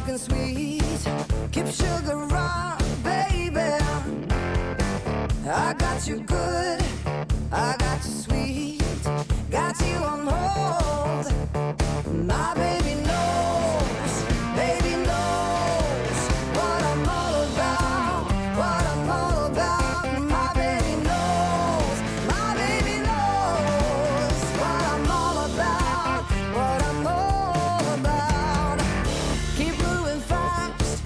talking sweet. Keep sugar on, baby. I got you good, I got you sweet. Got you on hold. My baby knows what I'm all about, what I'm all about. My baby knows what I'm all about, what I'm all about. Keep moving fast,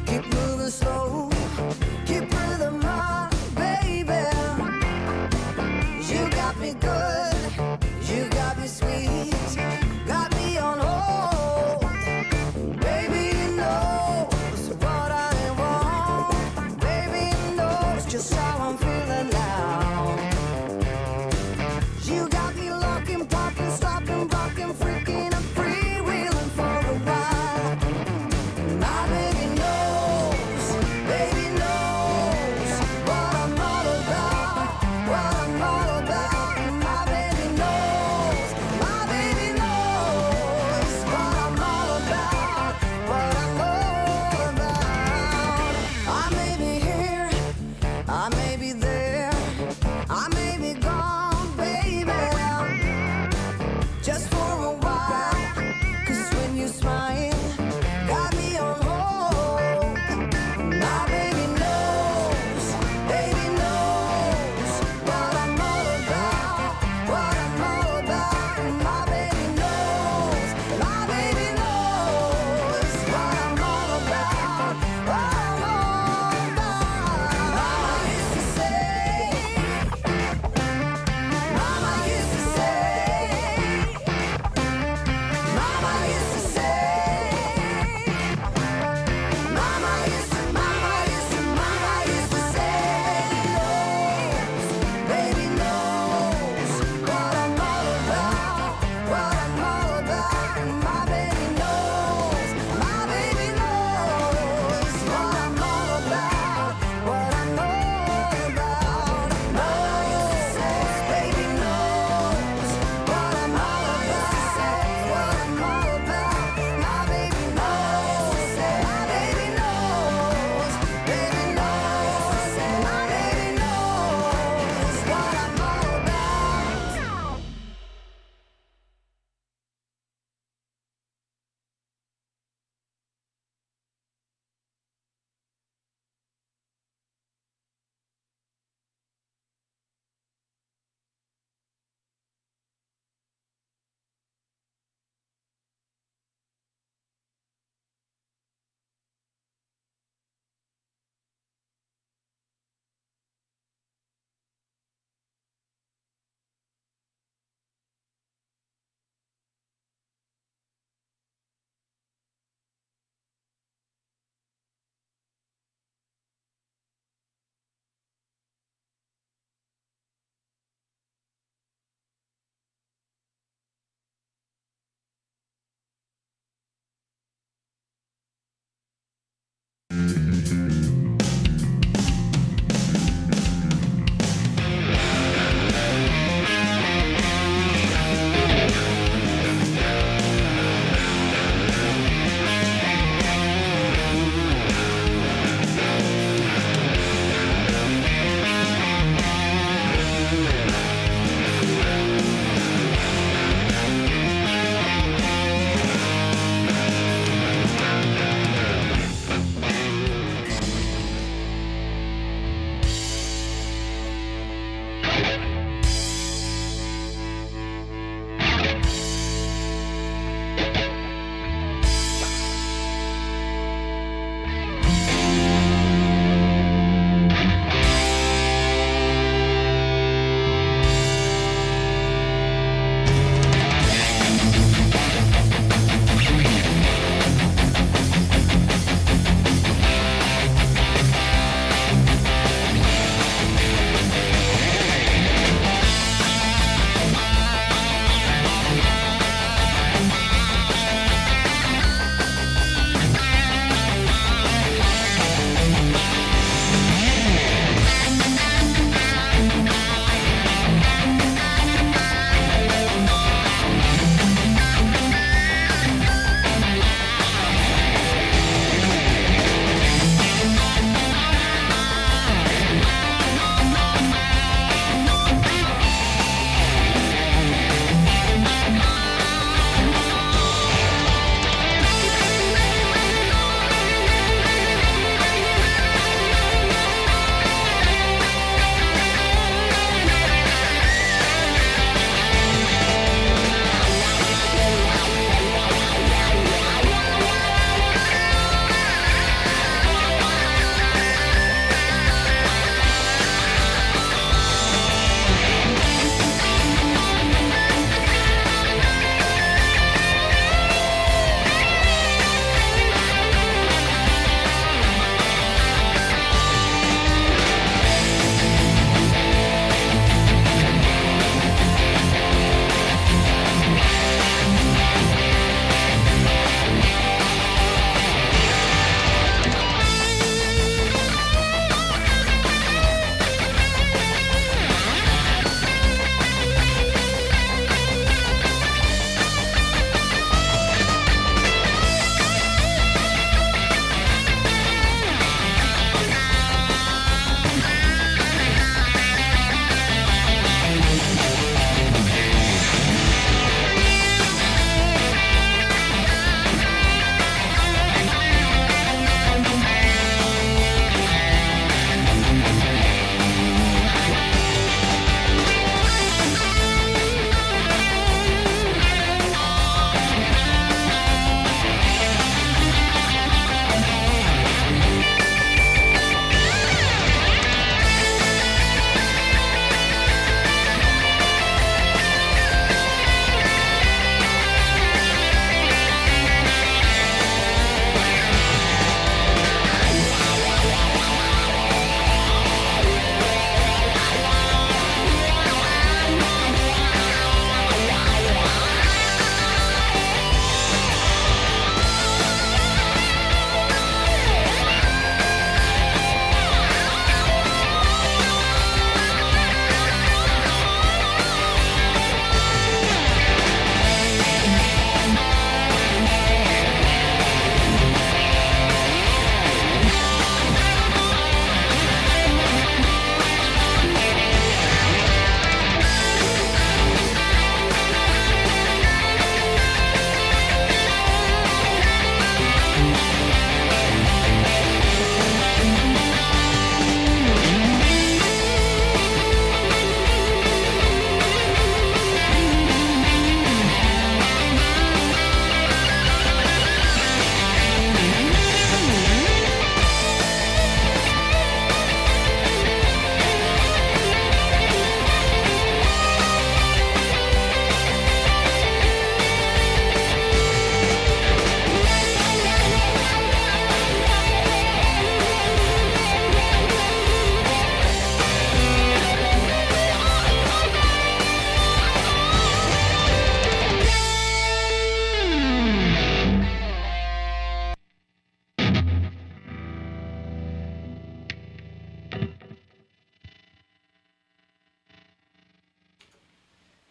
keep moving slow, keep rhythm on, baby. You got me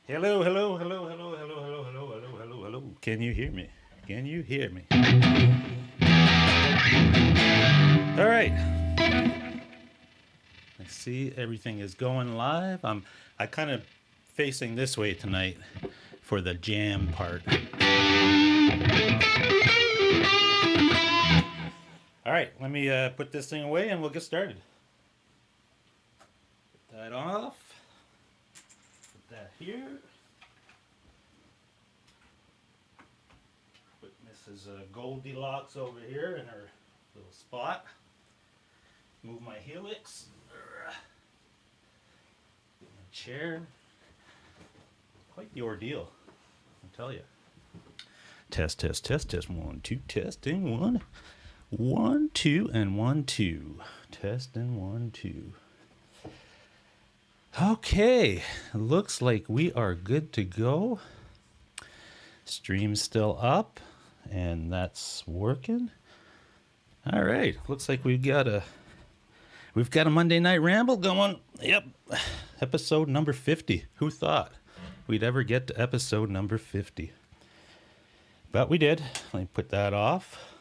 Hello, hello, hello, hello, hello, hello, hello, hello, hello, hello. Can you hear me? Can you hear me? All right. I see everything is going live. I kind of facing this way tonight for the jam part. All right, let me put this thing away and we'll get started. Put that off. Put that here. Put Mrs. Goldilocks over here in her little spot. Move my helix. Get my chair. Quite the ordeal, I'll tell you. Test, test, test, test. 1, 2, testing. 1, 1, 2, and 1, 2. Testing 1, 2. Okay, looks like we are good to go. Stream's still up, and that's working. All right, looks like we've got a Monday Night Ramble going. Yep, episode number 50. Who thought we'd ever get to episode number 50? But we did. Let me put that off.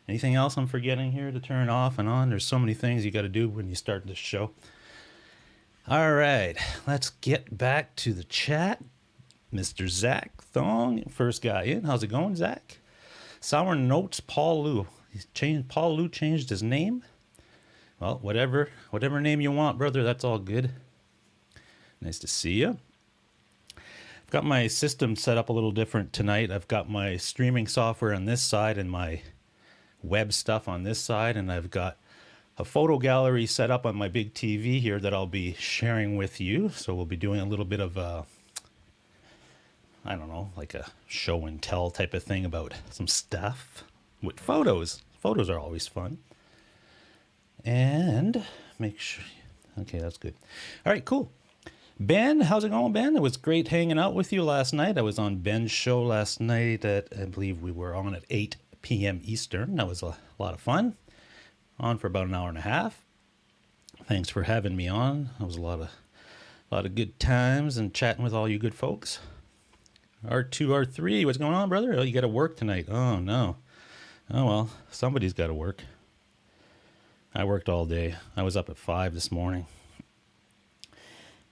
Anything else I'm forgetting here to turn off and on? There's so many things you got to do when you start this show. All right, let's get back to the chat. Mr. Zach Thong, first guy in. How's it going, Zach? Sour Notes, Paul Lou. Paul Lou changed his name. Well, whatever name you want, brother, that's all good. Nice to see you. I've got my system set up a little different tonight. I've got my streaming software on this side and my web stuff on this side, and I've got a photo gallery set up on my big TV here that I'll be sharing with you. So we'll be doing a little bit of I don't know, like a show and tell type of thing about some stuff with photos. Photos are always fun. And make sure, okay, that's good. All right, cool. Ben, how's it going, Ben? It was great hanging out with you last night. I was on Ben's show last night at, I believe we were on at 8 p.m. Eastern. That was a lot of fun. On for about an hour and a half. Thanks for having me on. That was a lot of good times and chatting with all you good folks. R2, R3, what's going on, brother? Oh, you got to work tonight. Oh, no. Oh, well, somebody's got to work. I worked all day. I was up at 5 this morning.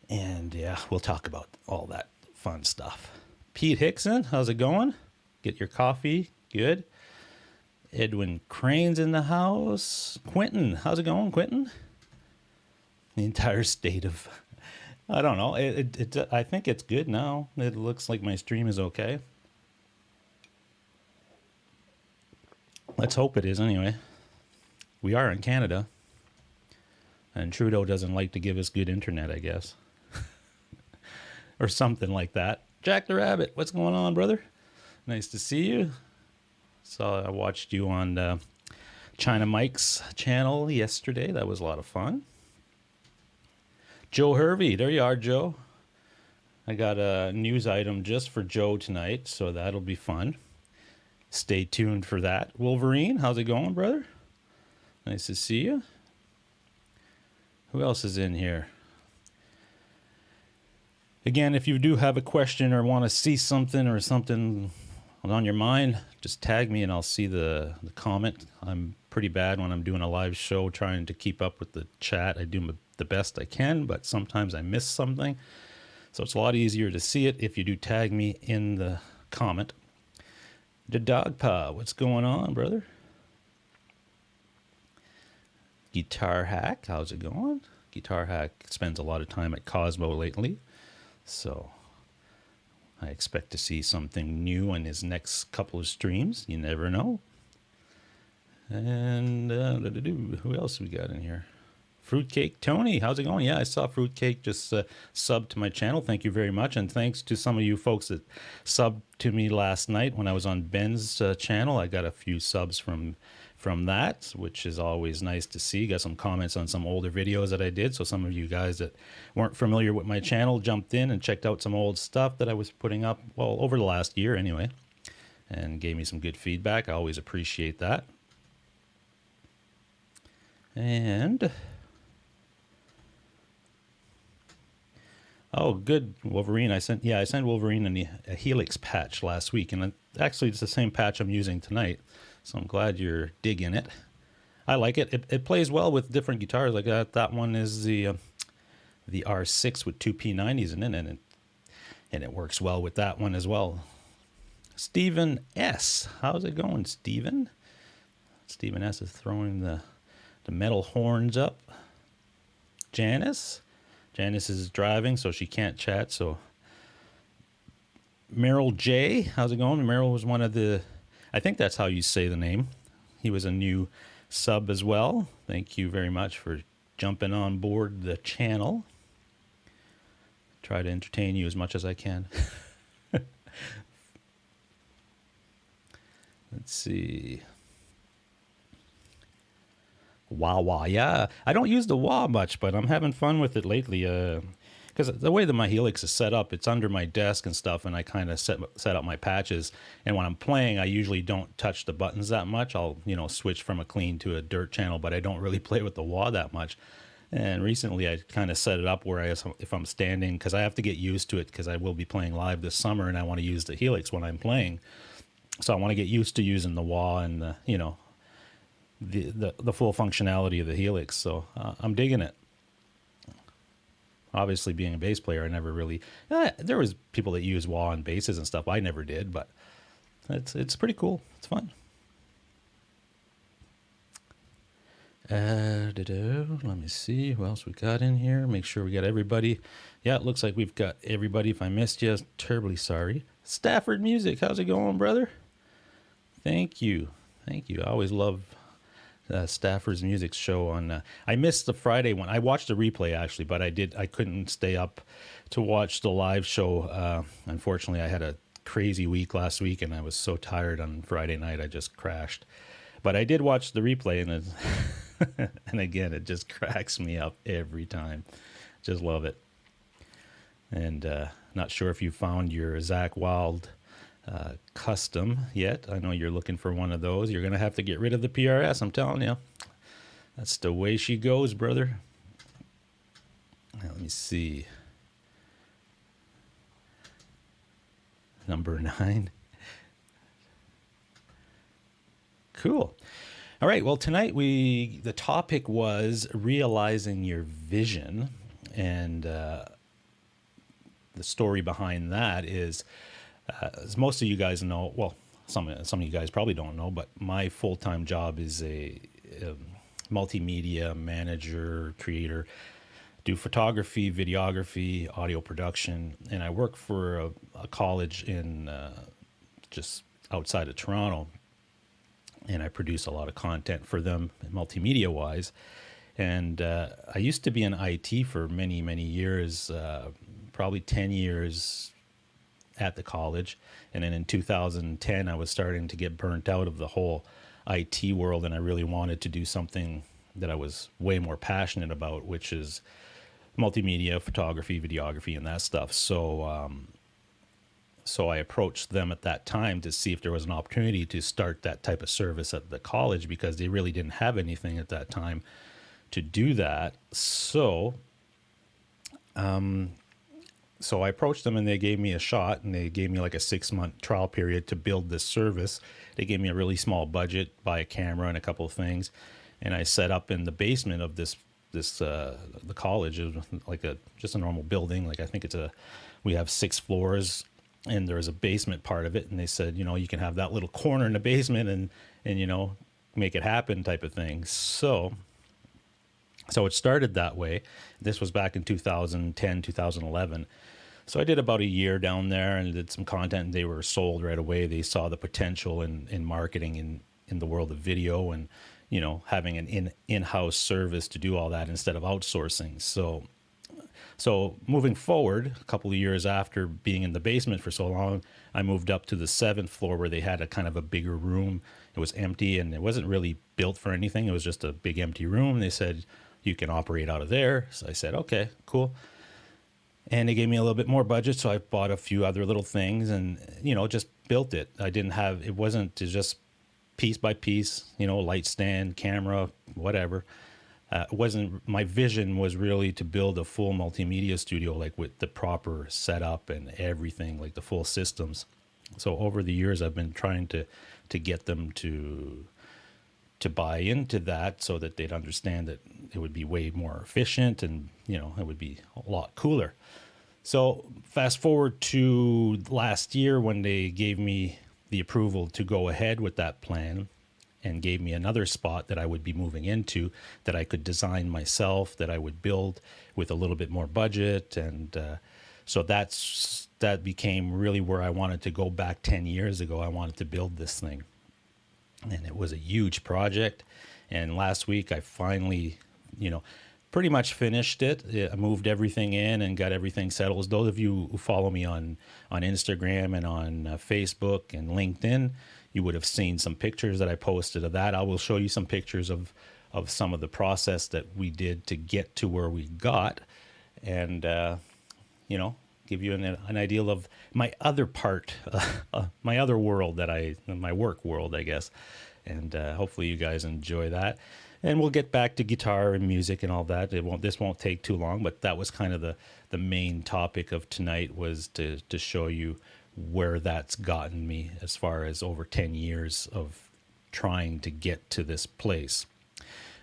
And, yeah, we'll talk about all that fun stuff. Pete Hickson, how's it going? Get your coffee. Good. Edwin Crane's in the house. Quentin, how's it going, Quentin? The entire state of... I don't know. I think it's good now. It looks like my stream is okay. Let's hope it is anyway. We are in Canada. And Trudeau doesn't like to give us good internet, I guess. Or something like that. Jack the Rabbit, what's going on, brother? Nice to see you. I watched you on China Mike's channel yesterday. That was a lot of fun. Joe Hervey, there you are, Joe. I got a news item just for Joe tonight, so that'll be fun. Stay tuned for that. Wolverine, how's it going, brother? Nice to see you. Who else is in here? Again, if you do have a question or want to see something or something on your mind, just tag me and I'll see the comment. I'm pretty bad when I'm doing a live show trying to keep up with the chat. I do the best I can, but sometimes I miss something. So it's a lot easier to see it if you do tag me in the comment. The Dog Pa, what's going on, brother? Guitar Hack, how's it going? Guitar Hack spends a lot of time at Cosmo lately, so I expect to see something new in his next couple of streams. You never know. And who else we got in here? Fruitcake Tony, how's it going? Yeah, I saw Fruitcake just subbed to my channel. Thank you very much. And thanks to some of you folks that subbed to me last night when I was on Ben's channel. I got a few subs from that, which is always nice to see. Got some comments on some older videos that I did. So some of you guys that weren't familiar with my channel jumped in and checked out some old stuff that I was putting up, well, over the last year anyway, and gave me some good feedback. I always appreciate that. And Oh, good, Wolverine. I sent Wolverine a Helix patch last week, and actually it's the same patch I'm using tonight. So I'm glad you're digging it. I like it. It plays well with different guitars. Like that one is the R6 with two P90s in it, and it works well with that one as well. Stephen S. How's it going, Stephen? Stephen S. is throwing the metal horns up. Janice is driving, so she can't chat. So Merrill J. How's it going? Merrill was one of the, I think that's how you say the name. He was a new sub as well. Thank you very much for jumping on board the channel. Try to entertain you as much as I can. Let's see. Wah. Yeah, I don't use the wah much, but I'm having fun with it lately. Because the way that my Helix is set up, it's under my desk and stuff, and I kind of set up my patches. And when I'm playing, I usually don't touch the buttons that much. I'll switch from a clean to a dirt channel, but I don't really play with the wah that much. And recently, I kind of set it up where if I'm standing, because I have to get used to it, because I will be playing live this summer, and I want to use the Helix when I'm playing. So I want to get used to using the wah and the full functionality of the Helix. So I'm digging it. Obviously, being a bass player, I never really. There was people that use wah on basses and stuff. I never did, but it's pretty cool. It's fun. Let me see who else we got in here. Make sure we got everybody. Yeah, it looks like we've got everybody. If I missed you, terribly sorry. Stafford Music, how's it going, brother? Thank you. I always love Stafford's Music show on. I missed the Friday one. I watched the replay actually, but I couldn't stay up to watch the live show. Unfortunately, I had a crazy week last week, and I was so tired on Friday night I just crashed. But I did watch the replay, and and again, it just cracks me up every time. Just love it. And not sure if you found your Zach Wild custom yet. I know you're looking for one of those. You're going to have to get rid of the PRS, I'm telling you. That's the way she goes, brother. Now, let me see. Number 9. Cool. All right, well, tonight the topic was realizing your vision, and the story behind that is, as most of you guys know, well, some of you guys probably don't know, but my full-time job is a multimedia manager, creator, do photography, videography, audio production, and I work for a college in just outside of Toronto, and I produce a lot of content for them, multimedia-wise. And I used to be in IT for many, many years, probably 10 years at the college. And then in 2010, I was starting to get burnt out of the whole IT world, and I really wanted to do something that I was way more passionate about, which is multimedia, photography, videography, and that stuff. So so I approached them at that time to see if there was an opportunity to start that type of service at the college, because they really didn't have anything at that time to do that. So so I approached them, and they gave me a shot, and they gave me like a 6-month trial period to build this service. They gave me a really small budget, buy a camera and a couple of things, and I set up in the basement of the college. It was like just a normal building. Like, I think we have 6 floors, and there's a basement part of it. And they said, you can have that little corner in the basement and make it happen type of thing. So it started that way. This was back in 2010, 2011. So I did about a year down there and did some content, and they were sold right away. They saw the potential in marketing in the world of video, and having an in-house service to do all that instead of outsourcing. So moving forward, a couple of years after being in the basement for so long, I moved up to the 7th floor, where they had a kind of a bigger room. It was empty, and it wasn't really built for anything. It was just a big empty room. They said, you can operate out of there. So I said, okay, cool. And they gave me a little bit more budget, so I bought a few other little things and, just built it. It wasn't just piece by piece, light stand, camera, whatever. It wasn't, my vision was really to build a full multimedia studio, like with the proper setup and everything, like the full systems. So over the years, I've been trying to get them to buy into that so that they'd understand that it would be way more efficient and, you know, it would be a lot cooler. So fast forward to last year when they gave me the approval to go ahead with that plan and gave me another spot that I would be moving into, that I could design myself, that I would build with a little bit more budget. And so that became really where I wanted to go back 10 years ago. I wanted to build this thing. And it was a huge project. And last week I finally, you know, pretty much finished it. I moved everything in and got everything settled. Those of you who follow me on Instagram and on Facebook and LinkedIn, you would have seen some pictures that I posted of that. I will show you some pictures of some of the process that we did to get to where we got, and you know, give you an idea of my other part, my other world my work world, I guess. And hopefully you guys enjoy that. And we'll get back to guitar and music and all that. This won't take too long, but that was kind of the main topic of tonight, was to show you where that's gotten me as far as over 10 years of trying to get to this place.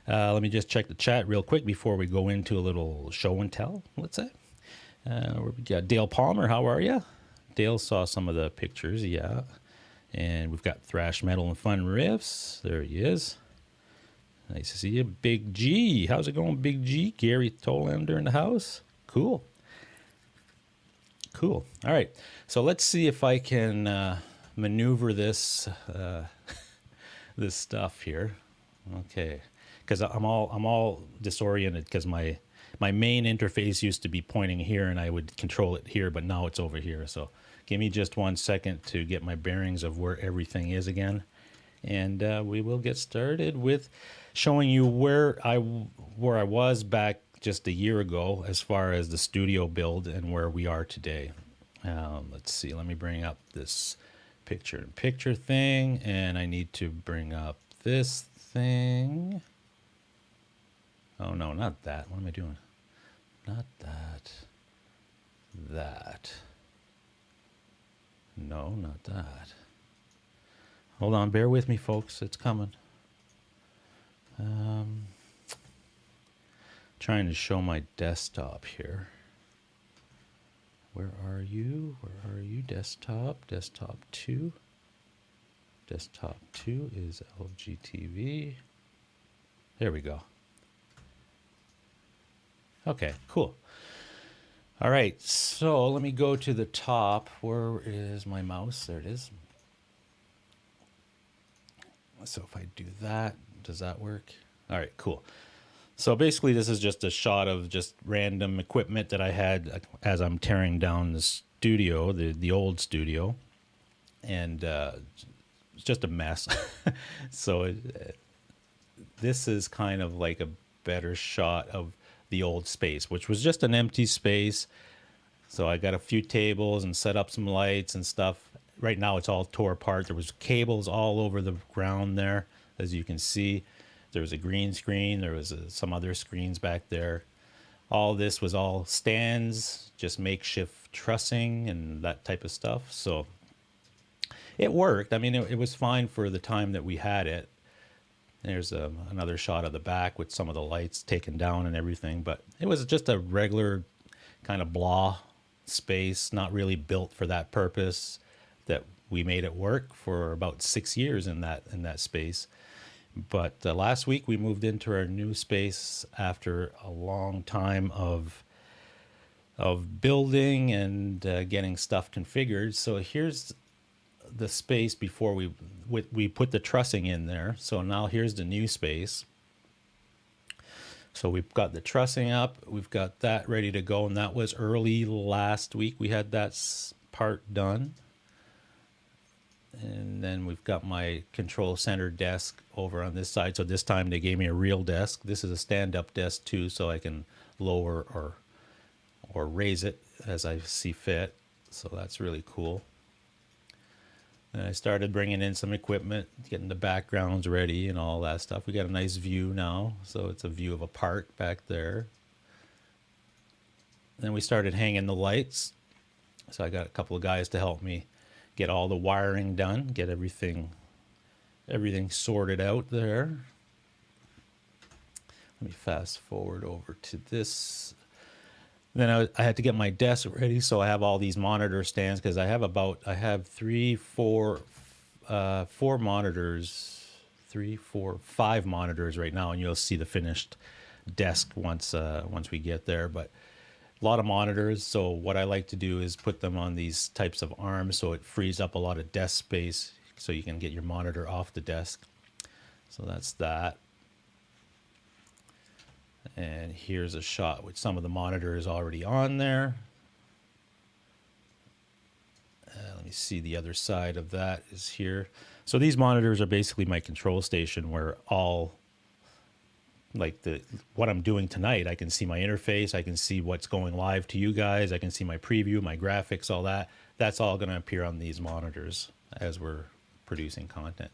Let me just check the chat real quick before we go into a little show and tell, let's say. We got Dale Palmer. How are you? Dale saw some of the pictures, yeah. And we've got Thrash Metal and Fun Riffs. There he is. Nice to see you. Big G. How's it going, Big G? Gary Tolander in the house. Cool. Cool. All right. So let's see if I can maneuver this this stuff here. Okay. Because I'm all disoriented because my main interface used to be pointing here and I would control it here, but now it's over here. So give me just 1 second to get my bearings of where everything is again. And we will get started with showing you where I was back just a year ago as far as the studio build and where we are today. Let's see. Let me bring up this picture-in-picture thing, and I need to bring up this thing. Oh, no, not that. What am I doing? Not that. That. No, not that. Hold on, bear with me, folks. It's coming. Trying to show my desktop here. Where are you? Where are you? Desktop. Desktop 2. Desktop 2 is LGTV. There we go. Okay, cool. All right, so let me go to the top. Where is my mouse? There it is. So if I do that, does that work? All right, cool. So basically this is just a shot of just random equipment that I had as I'm tearing down the studio, the old studio. And it's just a mess. So this is kind of like a better shot of the old space, which was just an empty space. So I got a few tables and set up some lights and stuff. Right now it's all tore apart. There was cables all over the ground there, as you can see. There was a green screen. There was some other screens back there. All this was all stands, just makeshift trussing and that type of stuff. So it worked. I mean, it was fine for the time that we had it. There's another shot of the back with some of the lights taken down and everything. But it was just a regular kind of blah space, not really built for that purpose. That we made it work for about 6 years in that space. But last week we moved into our new space after a long time of building and getting stuff configured. So here's the space before we put the trussing in there. So now here's the new space. So we've got the trussing up. We've got that ready to go, and that was early last week. We had that part done. And then we've got my control center desk over on this side. So this time they gave me a real desk. This is a stand-up desk too, so I can lower or raise it as I see fit. So that's really cool. And I started bringing in some equipment, getting the backgrounds ready and all that stuff. We got a nice view now, so it's a view of a park back there. Then we started hanging the lights. So I got a couple of guys to help me get all the wiring done, get everything sorted out there. Let me fast forward over to this. Then I had to get my desk ready, so I have all these monitor stands because I have four monitors, 5 monitors right now, and you'll see the finished desk once we get there. But a lot of monitors, so what I like to do is put them on these types of arms so it frees up a lot of desk space so you can get your monitor off the desk. So that's that. And here's a shot with some of the monitors already on there. Let me see, the other side of that is here. So these monitors are basically my control station where all, like what I'm doing tonight, I can see my interface, I can see what's going live to you guys, I can see my preview, my graphics, all that. That's all going to appear on these monitors as we're producing content.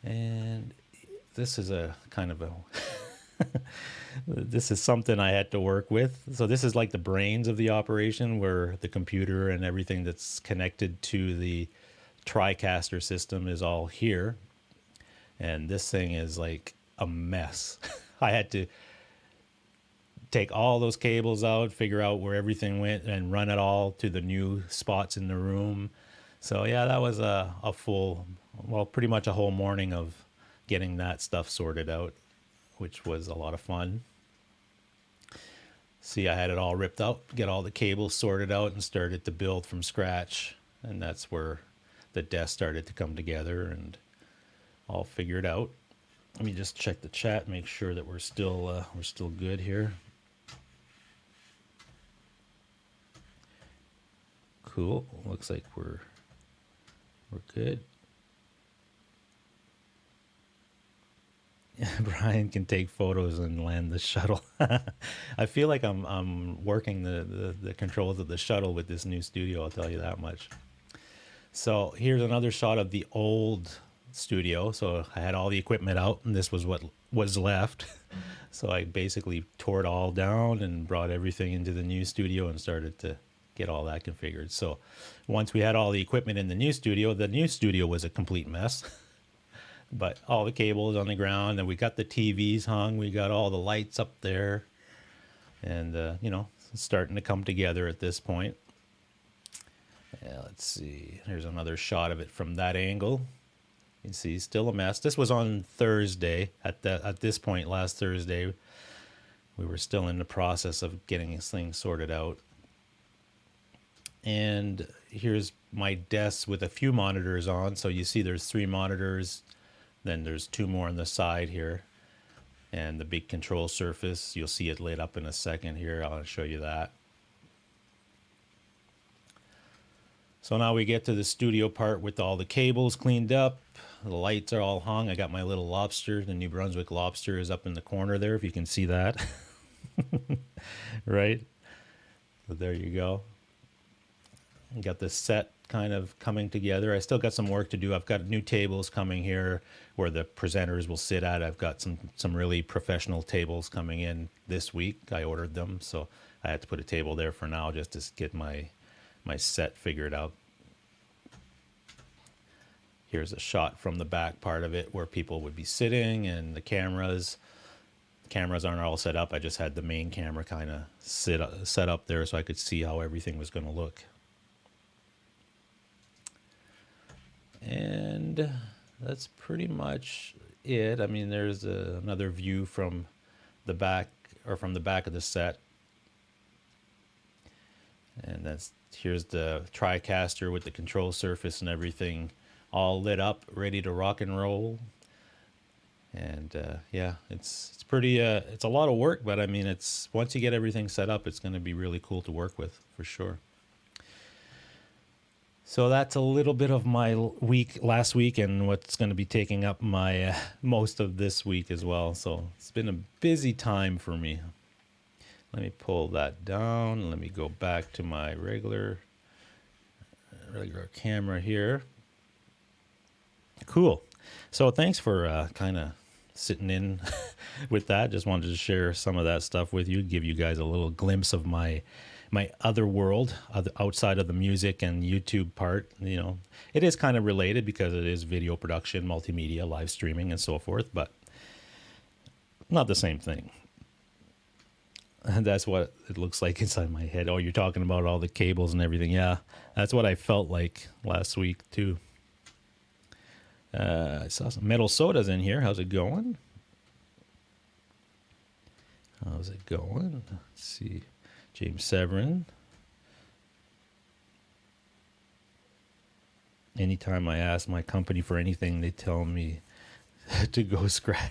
And this is a kind of a this is something I had to work with. So this is like the brains of the operation, where the computer and everything that's connected to the TriCaster system is all here. And this thing is like a mess. I had to take all those cables out, figure out where everything went, and run it all to the new spots in the room. So yeah, that was a full, well, pretty much a whole morning of getting that stuff sorted out, which was a lot of fun. See, I had it all ripped out, get all the cables sorted out, and started to build from scratch. And that's where the desk started to come together and all figured out. Let me just check the chat, make sure that we're still good here. Cool. Looks like we're good. Brian can take photos and land the shuttle. I feel like I'm working the controls of the shuttle with this new studio, I'll tell you that much. So here's another shot of the old studio. So I had all the equipment out, and this was what was left. So I basically tore it all down and brought everything into the new studio and started to get all that configured. So once we had all the equipment in the new studio was a complete mess. But all the cables on the ground, and we got the TVs hung, we got all the lights up there, and you know, it's starting to come together at this point. Yeah, let's see. Here's another shot of it from that angle. You can see still a mess. This was on Thursday. At this point, last Thursday, we were still in the process of getting this thing sorted out. And here's my desk with a few monitors on. So you see there's 3 monitors. Then there's 2 more on the side here. And the big control surface, you'll see it lit up in a second here. I'll show you that. So now we get to the studio part with all the cables cleaned up. The lights are all hung. I got my little lobster. The New Brunswick lobster is up in the corner there, if you can see that. Right? So there you go. Got this set kind of coming together. I still got some work to do. I've got new tables coming here where the presenters will sit at. I've got some really professional tables coming in this week. I ordered them, so I had to put a table there for now just to get my set figured out. Here's a shot from the back part of it where people would be sitting, and the cameras aren't all set up. I just had the main camera kind of set up there so I could see how everything was going to look. And that's pretty much it. I mean, there's another view from the back, or from the back of the set. And here's the TriCaster with the control surface and everything all lit up, ready to rock and roll. And yeah, it's pretty, it's a lot of work, but I mean, once you get everything set up, it's going to be really cool to work with, for sure. So that's a little bit of my last week, and what's going to be taking up my most of this week as well. So it's been a busy time for me. Let me pull that down. Let me go back to my regular camera here. Cool. So thanks for kind of sitting in with that. Just wanted to share some of that stuff with you, give you guys a little glimpse of my other world outside of the music and YouTube part. It is kind of related because it is video production, multimedia, live streaming, and so forth, but not the same thing. And that's what it looks like inside my head. Oh, you're talking about all the cables and everything. Yeah, that's what I felt like last week too. I saw some Metal Sodas in here. How's it going? Let's see. James Severin. Anytime I ask my company for anything, they tell me to go scratch.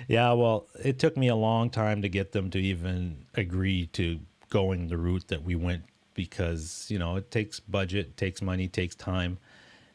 Yeah, well, it took me a long time to get them to even agree to going the route that we went because, it takes budget, takes money, takes time,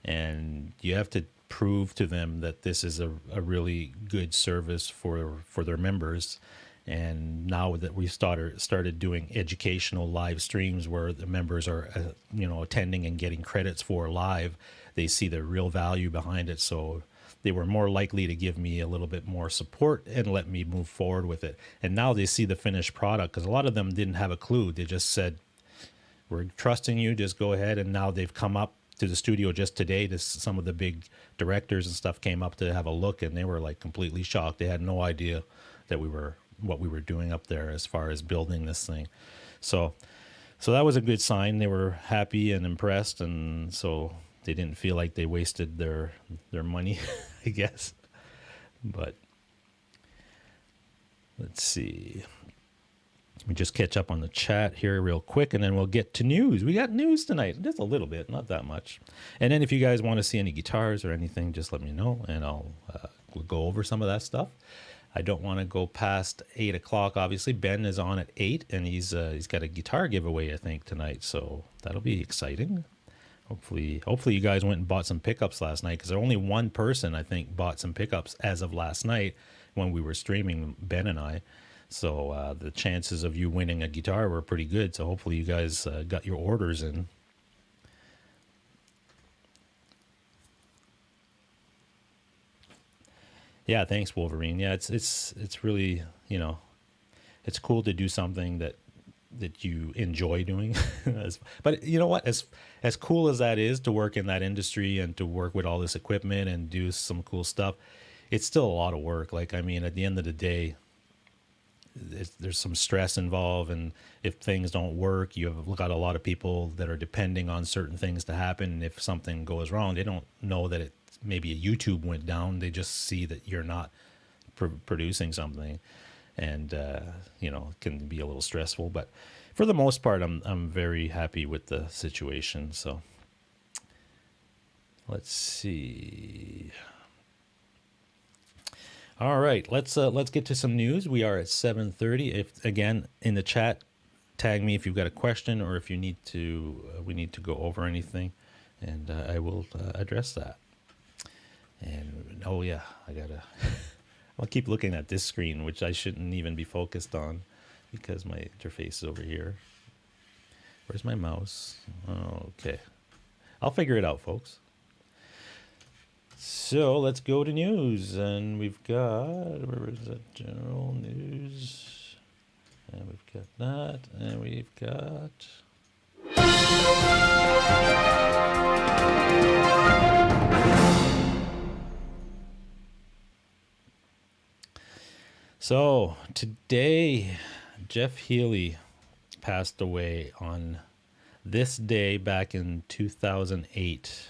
and you have to prove to them that this is a really good service for their members. And now that we've started doing educational live streams where the members are, attending and getting credits for live, they see the real value behind it. So they were more likely to give me a little bit more support and let me move forward with it. And now they see the finished product because a lot of them didn't have a clue. They just said, we're trusting you, just go ahead. And now they've come up to the studio just today. Some of the big directors and stuff came up to have a look, and they were like completely shocked. They had no idea that what we were doing up there as far as building this thing. So that was a good sign. They were happy and impressed, and so they didn't feel like they wasted their money, I guess. But let's see. Let me just catch up on the chat here real quick, and then we'll get to news. We got news tonight, just a little bit, not that much. And then if you guys want to see any guitars or anything, just let me know, and we'll go over some of that stuff. I don't want to go past 8 o'clock. Obviously, Ben is on at 8, and he's got a guitar giveaway, I think, tonight. So that'll be exciting. Hopefully you guys went and bought some pickups last night, because only one person, I think, bought some pickups as of last night when we were streaming, Ben and I. So the chances of you winning a guitar were pretty good. So hopefully you guys got your orders in. Yeah, thanks, Wolverine. Yeah, it's really, it's cool to do something that you enjoy doing. But you know what? As cool as that is to work in that industry and to work with all this equipment and do some cool stuff, it's still a lot of work. Like, I mean, at the end of the day, there's some stress involved, and if things don't work, you've got a lot of people that are depending on certain things to happen. And if something goes wrong, they don't know that maybe a YouTube went down. They just see that you're not producing something, and it can be a little stressful. But for the most part, I'm very happy with the situation. So let's see. All right, let's get to some news. We are at 7:30. If again in the chat, tag me if you've got a question or if you need to. We need to go over anything, and I will address that. And oh yeah, I'll keep looking at this screen, which I shouldn't even be focused on because my interface is over here. Where's my mouse? Oh, okay, I'll figure it out, folks. So let's go to news, and we've got, where is that, general news, and we've got that, and we've got, so today, Jeff Healey passed away on this day back in 2008.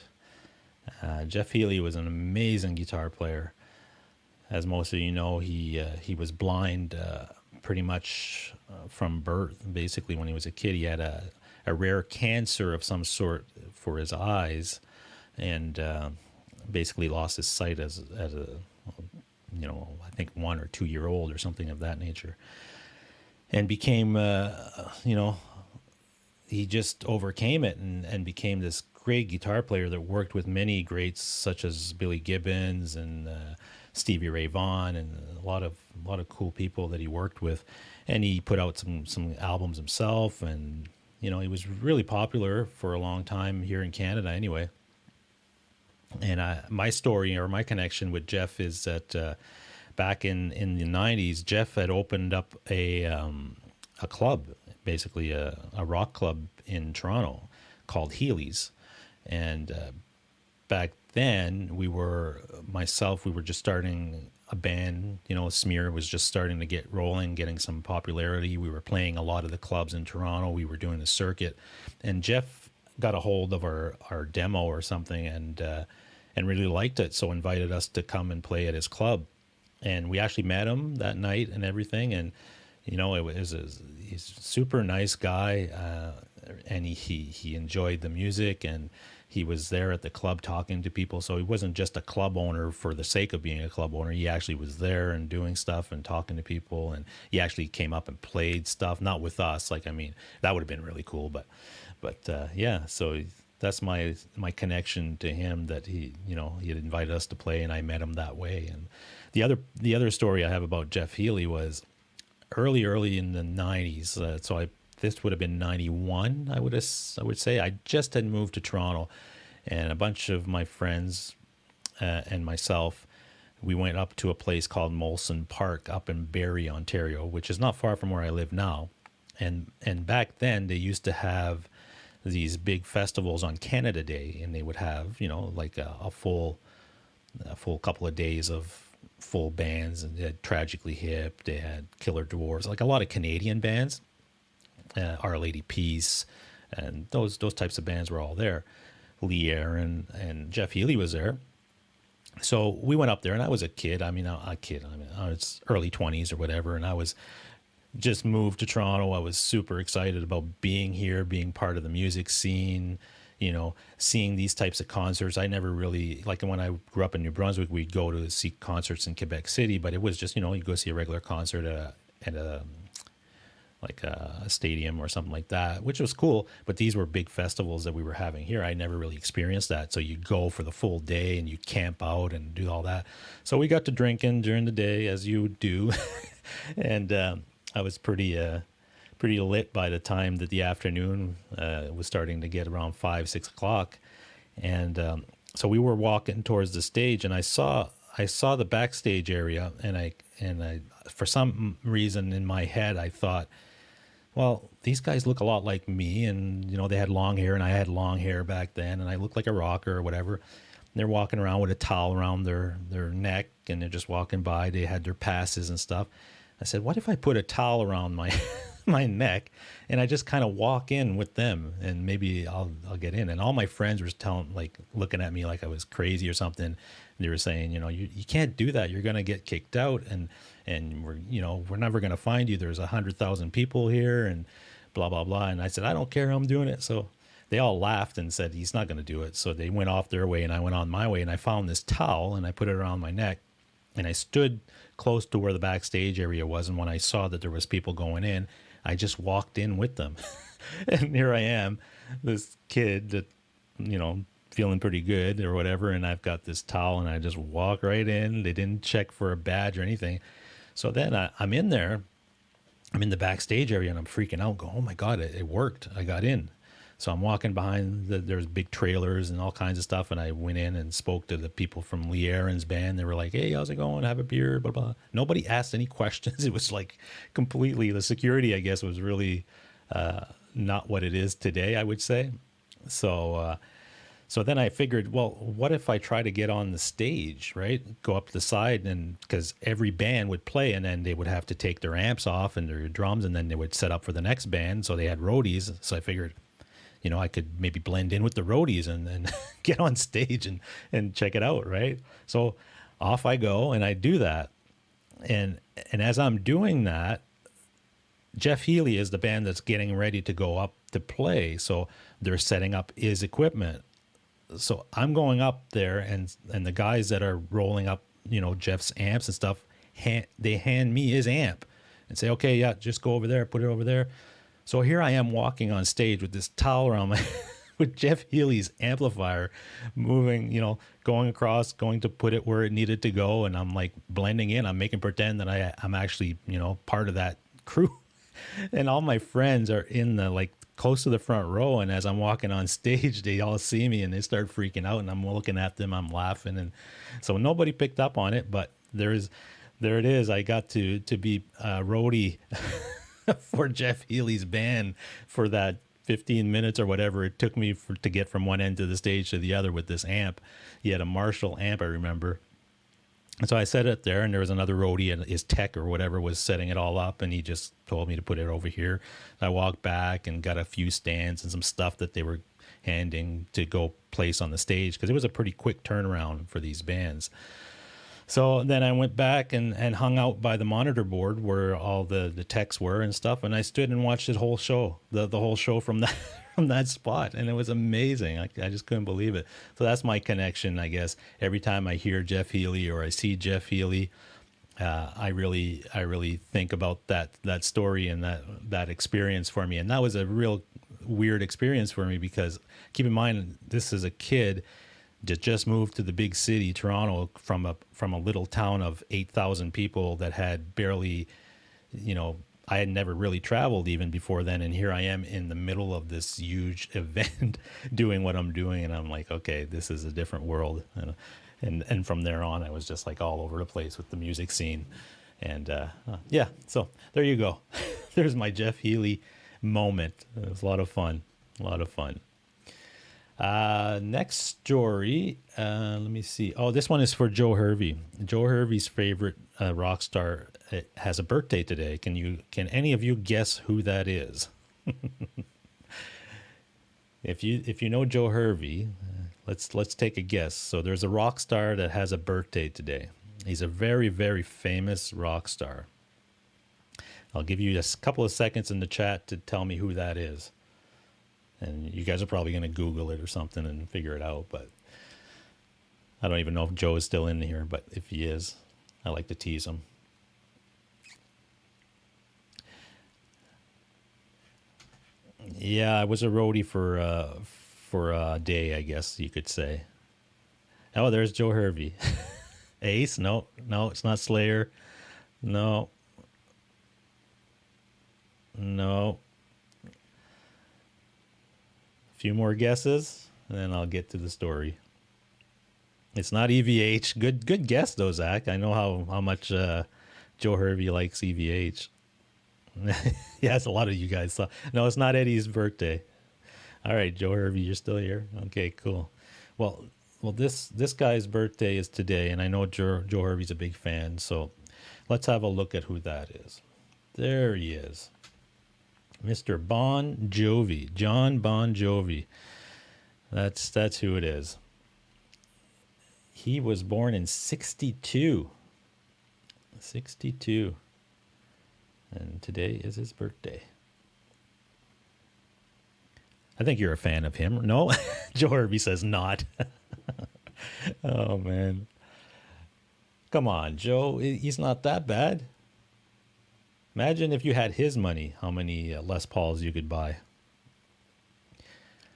Jeff Healey was an amazing guitar player. As most of you know, he was blind pretty much from birth. Basically, when he was a kid, he had a rare cancer of some sort for his eyes, and basically lost his sight as a I think 1 or 2 year old or something of that nature, and became he just overcame it and became this great guitar player that worked with many greats such as Billy Gibbons and Stevie Ray Vaughan and a lot of cool people that he worked with. And he put out some albums himself, and he was really popular for a long time here in Canada anyway. And my story or my connection with Jeff is that back in the 90s, Jeff had opened up a club, basically a rock club in Toronto called Healy's. And back then we were just starting a band. Smear was just starting to get rolling, getting some popularity. We were playing a lot of the clubs in Toronto. We were doing the circuit, and Jeff got a hold of our demo or something and really liked it, so invited us to come and play at his club. And we actually met him that night and everything. And he's a super nice guy, and he enjoyed the music, and he was there at the club talking to people. So he wasn't just a club owner for the sake of being a club owner. He actually was there and doing stuff and talking to people. And he actually came up and played stuff, not with us. Like, I mean, that would have been really cool. But yeah, so that's my connection to him, that he had invited us to play, and I met him that way. And the other story I have about Jeff Healy was early in the 90s. This would have been 91, I would say. I just had moved to Toronto, and a bunch of my friends and myself, we went up to a place called Molson Park up in Barrie, Ontario, which is not far from where I live now. And back then they used to have these big festivals on Canada Day, and they would have, like a full couple of days of full bands. And they had Tragically Hip, they had Killer Dwarfs, like a lot of Canadian bands, Our Lady Peace, and those types of bands were all there. Lee Aaron and Jeff Healy was there. So we went up there, and I was a kid. I was early 20s or whatever, and I was just moved to Toronto. I was super excited about being here, being part of the music scene, seeing these types of concerts. I never really, like when I grew up in New Brunswick, we'd go to see concerts in Quebec City, but it was just, you go see a regular concert at a stadium or something like that, which was cool. But these were big festivals that we were having here. I never really experienced that. So you'd go for the full day and you'd camp out and do all that. So we got to drinking during the day, as you do. And I was pretty lit by the time that the afternoon was starting to get around 5-6 o'clock. And so we were walking towards the stage, and I saw the backstage area, and I for some reason in my head I thought, well, these guys look a lot like me, and they had long hair, and I had long hair back then, and I looked like a rocker or whatever. And they're walking around with a towel around their neck, and they're just walking by. They had their passes and stuff. I said, what if I put a towel around my my neck, and I just kind of walk in with them, and maybe I'll get in? And all my friends were looking at me like I was crazy or something. They were saying, you can't do that. You're gonna get kicked out, and we're never gonna find you. There's 100,000 people here, and blah blah blah. And I said, I don't care. I'm doing it. So they all laughed and said, he's not gonna do it. So they went off their way, and I went on my way, and I found this towel, and I put it around my neck, and I stood close to where the backstage area was. And when I saw that there was people going in, I just walked in with them. And here I am, this kid that, feeling pretty good or whatever. And I've got this towel, and I just walk right in. They didn't check for a badge or anything. So then I'm in there, I'm in the backstage area, and I'm freaking out, going, oh my God, it worked. I got in. So I'm walking behind, there's big trailers and all kinds of stuff. And I went in and spoke to the people from Lee Aaron's band. They were like, hey, how's it going? Have a beer, blah, blah. Nobody asked any questions. It was like completely, the security, I guess, was really not what it is today, I would say. So then I figured, well, what if I try to get on the stage, right? Go up the side, and because every band would play, and then they would have to take their amps off and their drums, and then they would set up for the next band. So they had roadies. So I figured, I could maybe blend in with the roadies and get on stage and check it out, right? So off I go, and I do that. And as I'm doing that, Jeff Healy is the band that's getting ready to go up to play. So they're setting up his equipment. So I'm going up there, and the guys that are rolling up, Jeff's amps and stuff, they hand me his amp and say, okay, yeah, just go over there, put it over there. So here I am walking on stage with this towel around my, with Jeff Healy's amplifier, moving, going across, going to put it where it needed to go. And I'm like blending in. I'm making pretend that I'm actually, part of that crew. And all my friends are in the close to the front row, and as I'm walking on stage, they all see me and they start freaking out, and I'm looking at them, I'm laughing, and so nobody picked up on it, but there it is. I got to be roadie for Jeff Healey's band for that 15 minutes or whatever it took me to get from one end of the stage to the other with this amp. He had a Marshall amp, I remember. And so I set it there, and there was another roadie, and his tech or whatever was setting it all up, and he just told me to put it over here. I walked back and got a few stands and some stuff that they were handing to go place on the stage, because it was a pretty quick turnaround for these bands. So then I went back and hung out by the monitor board where all the techs were and stuff, and I stood and watched the whole show, the whole show from that from that spot, and it was amazing. I just couldn't believe it. So that's my connection, I guess. Every time I hear Jeff Healey or I see Jeff Healey, I really think about that story and that experience for me. And that was a real weird experience for me, because keep in mind, this is a kid that just moved to the big city, Toronto, from a little town of 8,000 people that had barely, I had never really traveled even before then. And here I am in the middle of this huge event doing what I'm doing. And I'm like, okay, this is a different world. And from there on, I was just like all over the place with the music scene. And yeah, so there you go. There's my Jeff Healey moment. It was a lot of fun. Next story, let me see. Oh, this one is for Joe Hervey. Joe Hervey's favorite rock star has a birthday today. Can any of you guess who that is? If you know Joe Hervey, let's take a guess. So there's a rock star that has a birthday today. He's a very, very famous rock star. I'll give you a couple of seconds in the chat to tell me who that is. And you guys are probably going to Google it or something and figure it out. But I don't even know if Joe is still in here. But if he is, I like to tease him. Yeah, I was a roadie for a day, I guess you could say. Oh, there's Joe Hervey. Ace? No, it's not Slayer. No. Few more guesses, and then I'll get to the story. It's not EVH. Good guess, though, Zach. I know how much Joe Hervey likes EVH. Yes, a lot of you guys saw. No, it's not Eddie's birthday. All right, Joe Hervey, you're still here? Okay, cool. Well, this guy's birthday is today, and I know Joe Hervey's a big fan, so let's have a look at who that is. There he is. Mr. Bon Jovi, John Bon Jovi. That's who it is. He was born in 62. 62. And today is his birthday. I think you're a fan of him. No? Joe Hervey says not. Oh, man. Come on, Joe. He's not that bad. Imagine if you had his money, how many Les Pauls you could buy.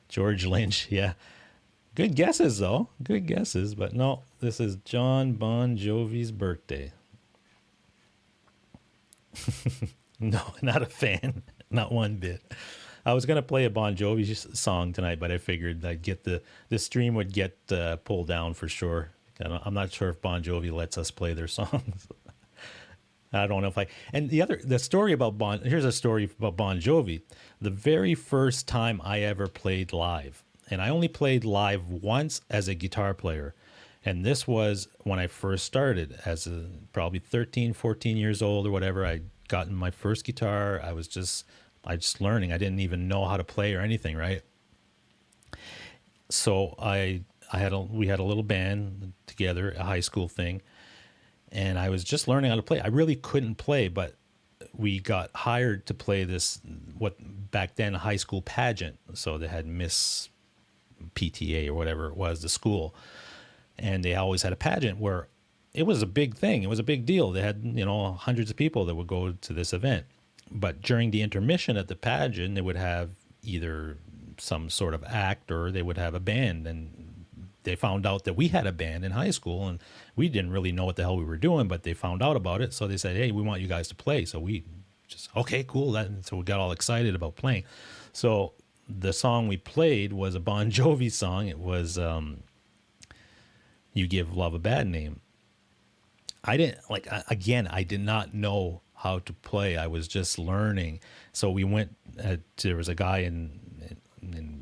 George Lynch, yeah. Good guesses, though. Good guesses. But no, this is John Bon Jovi's birthday. No, not a fan. Not one bit. I was going to play a Bon Jovi song tonight, but I figured I'd get the stream would get pulled down for sure. I'm not sure if Bon Jovi lets us play their songs. I don't know if and the story about here's a story about Bon Jovi. The very first time I ever played live, and I only played live once as a guitar player. And this was when I first started as probably 13, 14 years old or whatever. I'd gotten my first guitar. I was just learning. I didn't even know how to play or anything, right? So we had a little band together, a high school thing. And I was just learning how to play. I really couldn't play, but we got hired to play this, what back then, a high school pageant. So they had Miss PTA or whatever it was, the school. And they always had a pageant where it was a big thing. It was a big deal. They had, hundreds of people that would go to this event. But during the intermission at the pageant, they would have either some sort of act or they would have a band. And they found out that we had a band in high school, and we didn't really know what the hell we were doing, but they found out about it. So they said, hey, we want you guys to play. So we just, okay, cool. And so we got all excited about playing. So the song we played was a Bon Jovi song. It was You Give Love a Bad Name. I didn't again, I did not know how to play. I was just learning. So we went, there was a guy in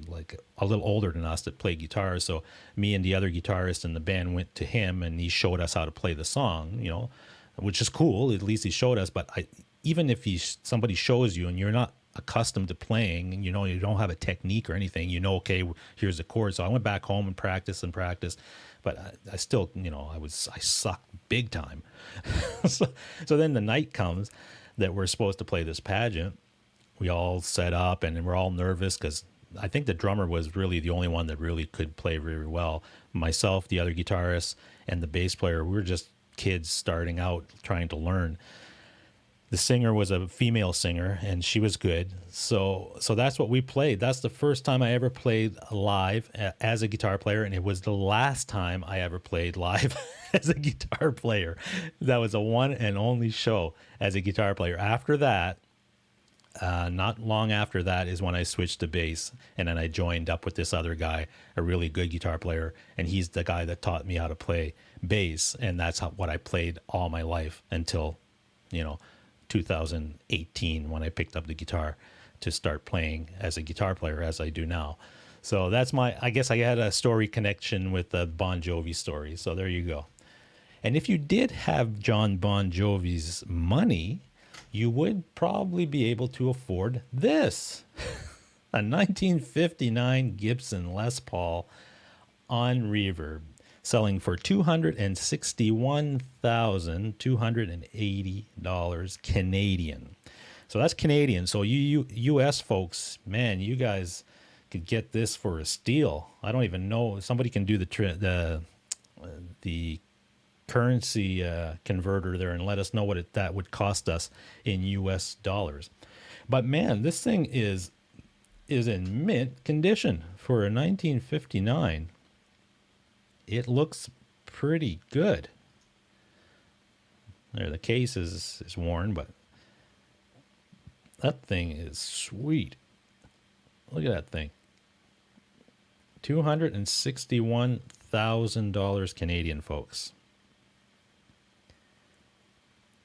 like a little older than us that played guitar. So me and the other guitarist in the band went to him and he showed us how to play the song, you know, which is cool. At least he showed us. But even if somebody shows you and you're not accustomed to playing and, you know, you don't have a technique or anything, you know, okay, here's the chord. So I went back home and practiced. But I still, you know, I sucked big time. so then the night comes that we're supposed to play this pageant. We all set up and we're all nervous because I think the drummer was really the only one that really could play very well. Myself, the other guitarist, and the bass player, we were just kids starting out trying to learn. The singer was a female singer and she was good. So that's what we played. That's the first time I ever played live as a guitar player. And it was the last time I ever played live as a guitar player. That was a one and only show as a guitar player. After that, not long after that is when I switched to bass. And then I joined up with this other guy, a really good guitar player. And he's the guy that taught me how to play bass. And that's what I played all my life until, you know, 2018 when I picked up the guitar to start playing as a guitar player as I do now. So that's I guess I had a story connection with the Bon Jovi story. So there you go. And if you did have John Bon Jovi's money, you would probably be able to afford this. A 1959 Gibson Les Paul on reverb, selling for $261,280 Canadian. So that's Canadian. So you US folks, man, you guys could get this for a steal. I don't even know. Somebody can do the currency converter there and let us know what that would cost us in US dollars. But man, this thing is in mint condition for a 1959. It looks pretty good. There, the case is worn, but that thing is sweet. Look at that thing. $261,000 Canadian, folks.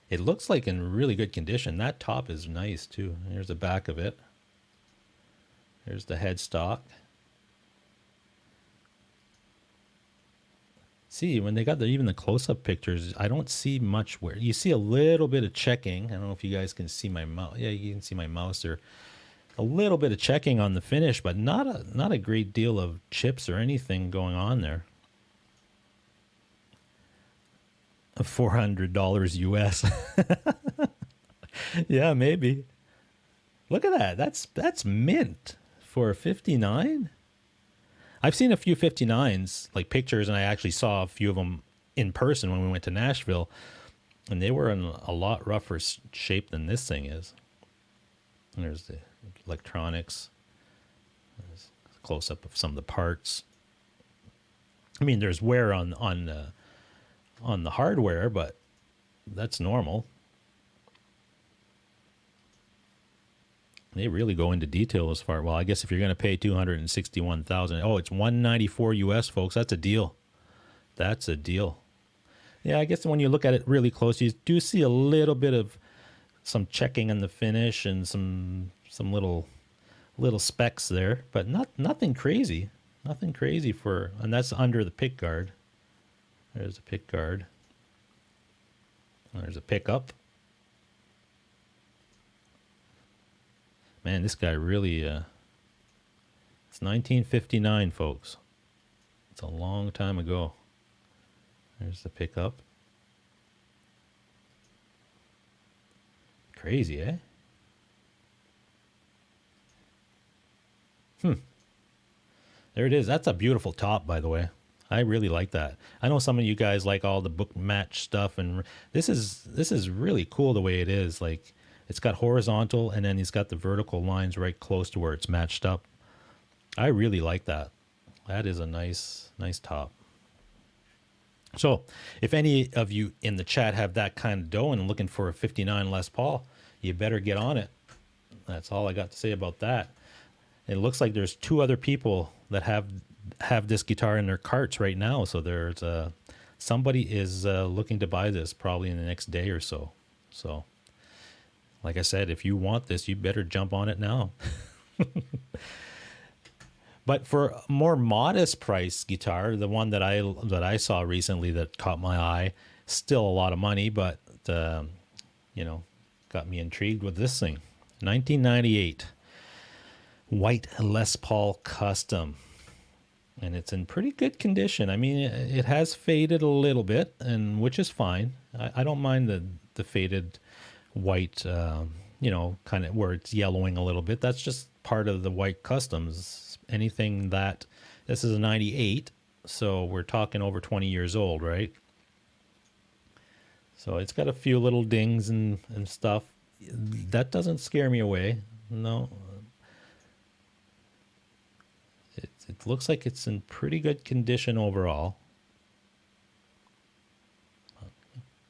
It looks like in really good condition. That top is nice too. Here's the back of it. Here's the headstock. See, when they got even the close-up pictures, I don't see much wear. You see a little bit of checking. I don't know if you guys can see my mouse. Yeah, you can see my mouse there. A little bit of checking on the finish, but not a great deal of chips or anything going on there. $400 US. Yeah, maybe. Look at that. That's mint for a 59. I've seen a few 59s, like pictures, and I actually saw a few of them in person when we went to Nashville, and they were in a lot rougher shape than this thing is. And there's the electronics. There's a close-up of some of the parts. I mean, there's wear on the hardware, but that's normal. They really go into detail as far. Well, I guess if you're going to pay $261,000, oh, it's $194 US, folks. That's a deal. That's a deal. Yeah, I guess when you look at it really close, you do see a little bit of some checking in the finish and some little specks there, but nothing crazy. Nothing crazy and that's under the pick guard. There's a pick guard. There's a pickup. Man, this guy really, it's 1959, folks. It's a long time ago. There's the pickup. Crazy, eh? There it is. That's a beautiful top, by the way. I really like that. I know some of you guys like all the book match stuff, and this is really cool the way it is. Like, it's got horizontal, and then it's got the vertical lines right close to where it's matched up. I really like that. That is a nice top. So if any of you in the chat have that kind of dough and looking for a 59 Les Paul, you better get on it. That's all I got to say about that. It looks like there's 2 other people that have this guitar in their carts right now. So there's somebody is looking to buy this probably in the next day or so. So, like I said, if you want this, you better jump on it now. But for a more modest price guitar, the one that I saw recently that caught my eye, still a lot of money, but got me intrigued with this thing. 1998 white Les Paul Custom, and it's in pretty good condition. I mean, it has faded a little bit, and which is fine. I don't mind the faded white, kind of where it's yellowing a little bit. That's just part of the white customs. Anything that, this is a 98, so we're talking over 20 years old, right? So it's got a few little dings and stuff. That doesn't scare me away. No. It looks like it's in pretty good condition overall.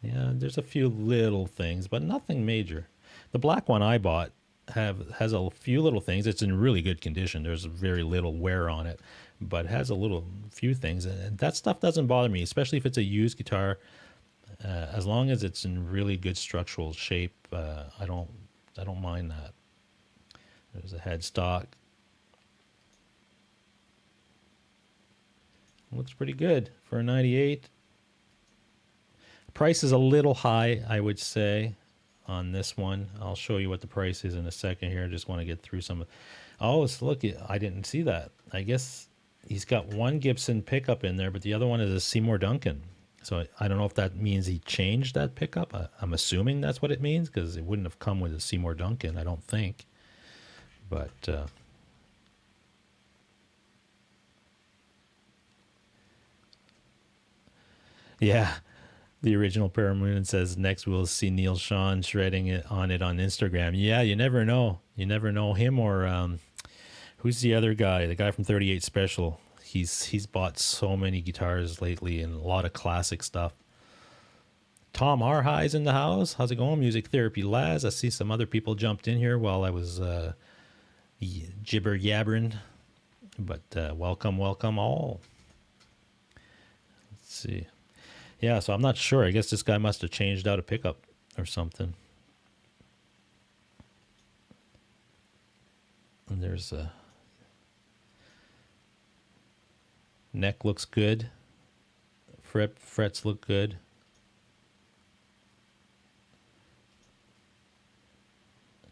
Yeah, there's a few little things, but nothing major. The black one I bought has a few little things. It's in really good condition. There's very little wear on it, but it has a few things. And that stuff doesn't bother me, especially if it's a used guitar. As long as it's in really good structural shape, I don't mind that. There's a headstock. Looks pretty good for a 98. Price is a little high, I would say, on this one. I'll show you what the price is in a second here. I just want to get through some. Oh, look, I didn't see that. I guess he's got one Gibson pickup in there, but the other one is a Seymour Duncan. So I don't know if that means he changed that pickup. I'm assuming that's what it means, because it wouldn't have come with a Seymour Duncan, I don't think. But yeah, the original Paramoon says next we'll see Neil Sean shredding it on Instagram. Yeah, you never know. You never know him or who's the other guy? The guy from 38 Special. He's bought so many guitars lately and a lot of classic stuff. Tom Arhigh's in the house. How's it going? Music Therapy Laz. I see some other people jumped in here while I was jibber yabbering. But welcome all. Let's see. Yeah, so I'm not sure. I guess this guy must have changed out a pickup or something. And there's a neck looks good. Frets look good.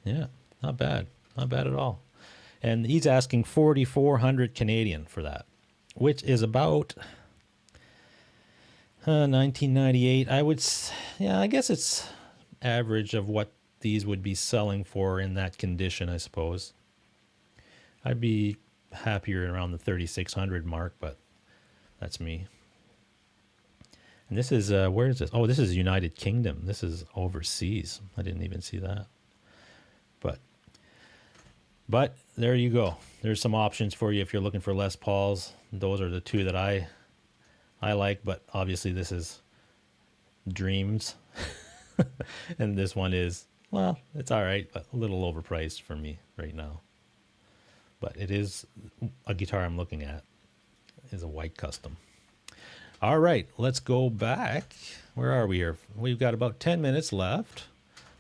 Yeah, not bad. Not bad at all. And he's asking 4,400 Canadian for that, which is about 1998. I guess it's average of what these would be selling for in that condition, I suppose. I'd be happier around the 3,600 mark, but that's me. And this is, where is this? Oh, this is United Kingdom. This is overseas. I didn't even see that. But there you go. There's some options for you if you're looking for Les Pauls. Those are the 2 that I like, but obviously this is Dreams. And this one is, well, it's all right, but a little overpriced for me right now. But it is a guitar I'm looking at. Is a white custom. All right, let's go back. Where are we here? We've got about 10 minutes left.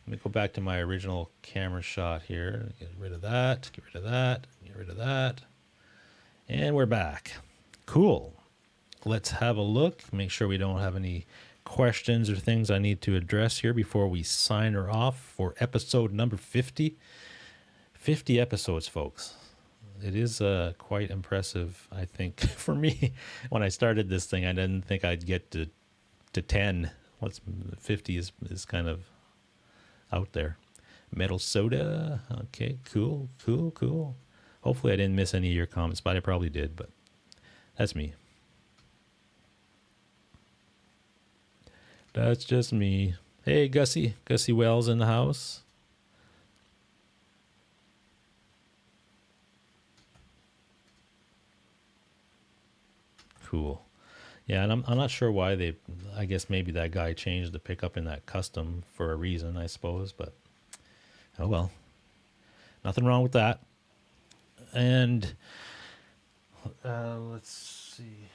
Let me go back to my original camera shot here. Get rid of that, get rid of that, get rid of that. And we're back. Cool. Let's have a look. Make sure we don't have any questions or things I need to address here before we sign her off for episode number 50. 50 episodes, folks. It is quite impressive, I think, for me. When I started this thing, I didn't think I'd get to 10. 50 is kind of out there. Metal Soda. Okay, cool. Hopefully I didn't miss any of your comments, but I probably did, but that's me. That's just me. Hey, Gussie Wells in the house. Cool. Yeah, and I'm not sure why I guess maybe that guy changed the pickup in that custom for a reason, I suppose, but Oh well, nothing wrong with that. And let's see.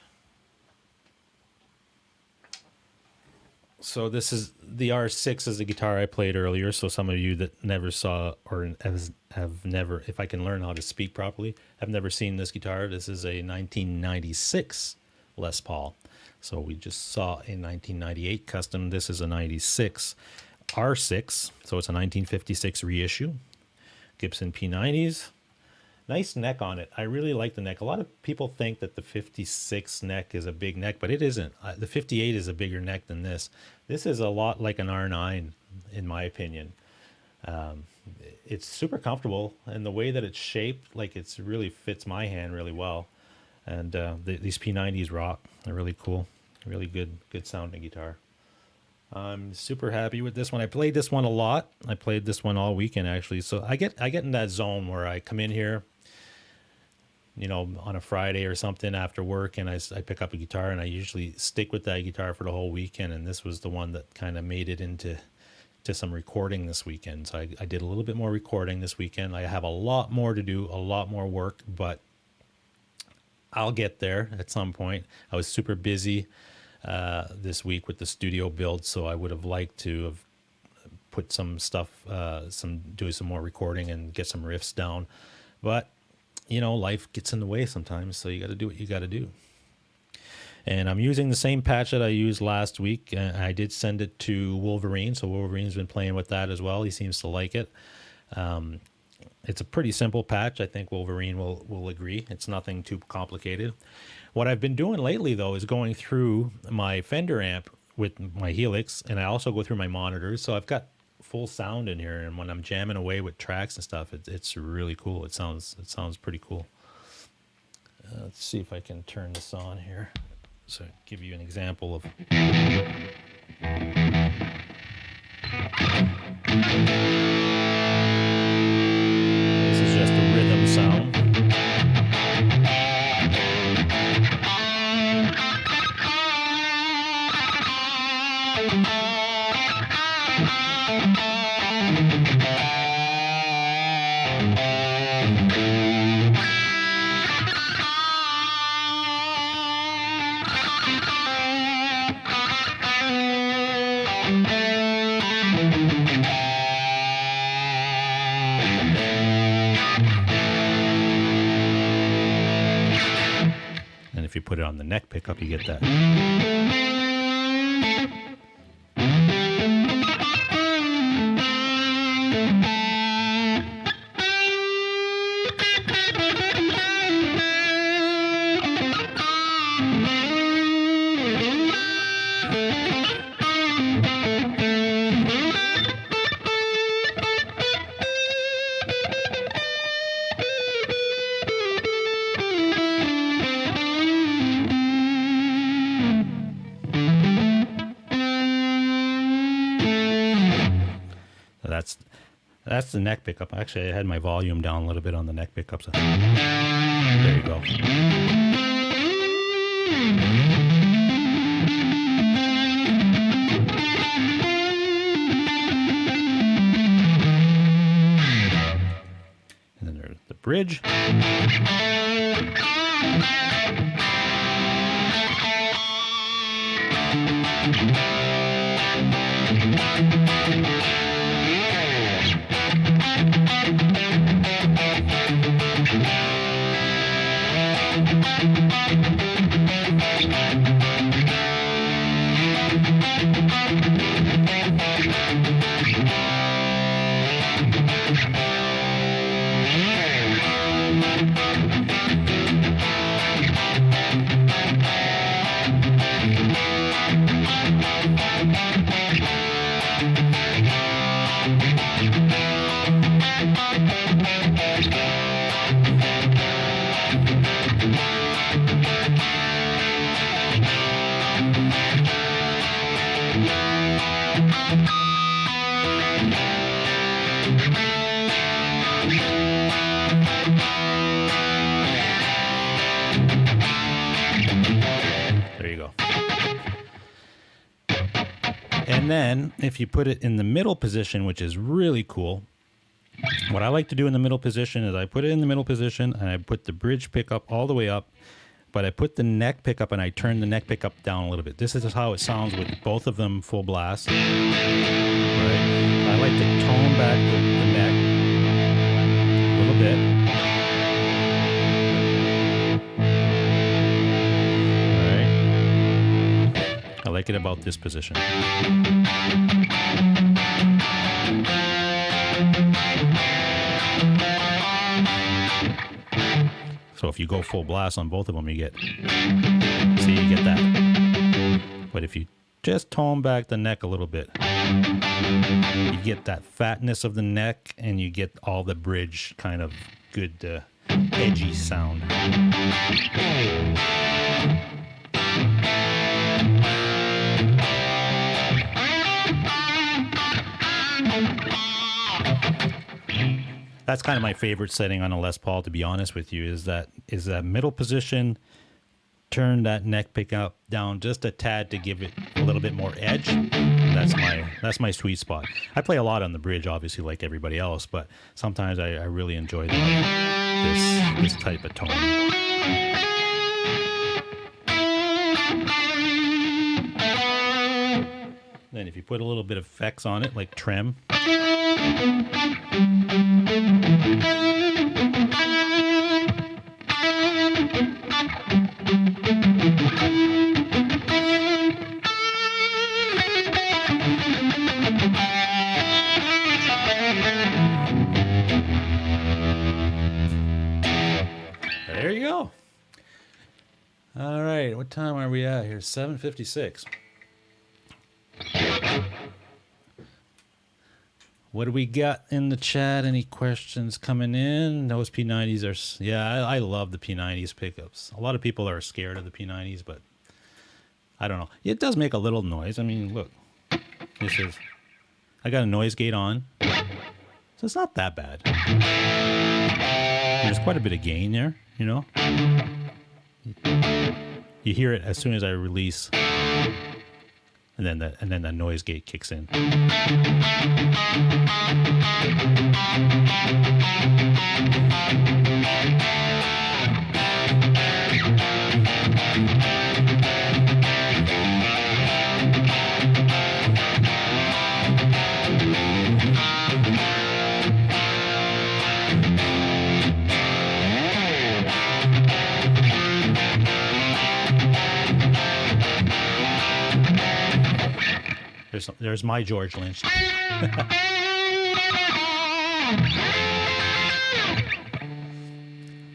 So this is the R6 is the guitar I played earlier. So some of you that never saw or have never, if I can learn how to speak properly, have never seen this guitar. This is a 1996 Les Paul. So we just saw a 1998 custom. This is a 96 R6. So it's a 1956 reissue. Gibson P90s. Nice neck on it. I really like the neck. A lot of people think that the 56 neck is a big neck, but it isn't. The 58 is a bigger neck than this. This is a lot like an R9, in my opinion. It's super comfortable, and the way that it's shaped, like it's really fits my hand really well. And these P90s rock. They're really cool. Really good sounding guitar. I'm super happy with this one. I played this one a lot. I played this one all weekend actually. So I get in that zone where I come in here, you know, on a Friday or something after work, and I pick up a guitar, and I usually stick with that guitar for the whole weekend. And this was the one that kind of made it into some recording this weekend. So I did a little bit more recording this weekend. I have a lot more to do, a lot more work, but I'll get there at some point. I was super busy this week with the studio build, so I would have liked to have put some stuff, do some more recording and get some riffs down. But you know, life gets in the way sometimes, so you got to do what you got to do. And I'm using the same patch that I used last week. I did send it to Wolverine, so Wolverine's been playing with that as well. He seems to like it. It's a pretty simple patch. I think Wolverine will agree. It's nothing too complicated. What I've been doing lately, though, is going through my Fender amp with my Helix, and I also go through my monitors. So I've got full sound in here, and when I'm jamming away with tracks and stuff, it's really cool. It sounds pretty cool. Let's see if I can turn this on here. So give you an example of. This is just a rhythm sound. And if you put it on the neck pickup, you get that. That's the neck pickup. Actually, I had my volume down a little bit on the neck pickup. So there you go. And then there's the bridge. There you go. And then if you put it in the middle position, which is really cool, What I like to do in the middle position is I put it in the middle position and I put the bridge pickup all the way up, but I put the neck pickup and I turn the neck pickup down a little bit. This is how it sounds with both of them full blast. Right? I like to tone back the neck a little bit. All right. I like it about this position. So if you go full blast on both of them, you get that. But if you just tone back the neck a little bit, you get that fatness of the neck and you get all the bridge kind of good edgy sound. That's kind of my favorite setting on a Les Paul, to be honest with you, is that middle position, turn that neck pickup down just a tad to give it a little bit more edge. That's my sweet spot. I play a lot on the bridge, obviously, like everybody else, but sometimes I really enjoy this type of tone. Then if you put a little bit of effects on it, like trem. There you go. All right, what time are we at here? 7:56. What do we got in the chat? Any questions coming in? Those P90s are... Yeah, I love the P90s pickups. A lot of people are scared of the P90s, but I don't know. It does make a little noise. I mean, look. I got a noise gate on, so it's not that bad. There's quite a bit of gain there, you know? You hear it as soon as I release... And then the noise gate kicks in. There's my George Lynch.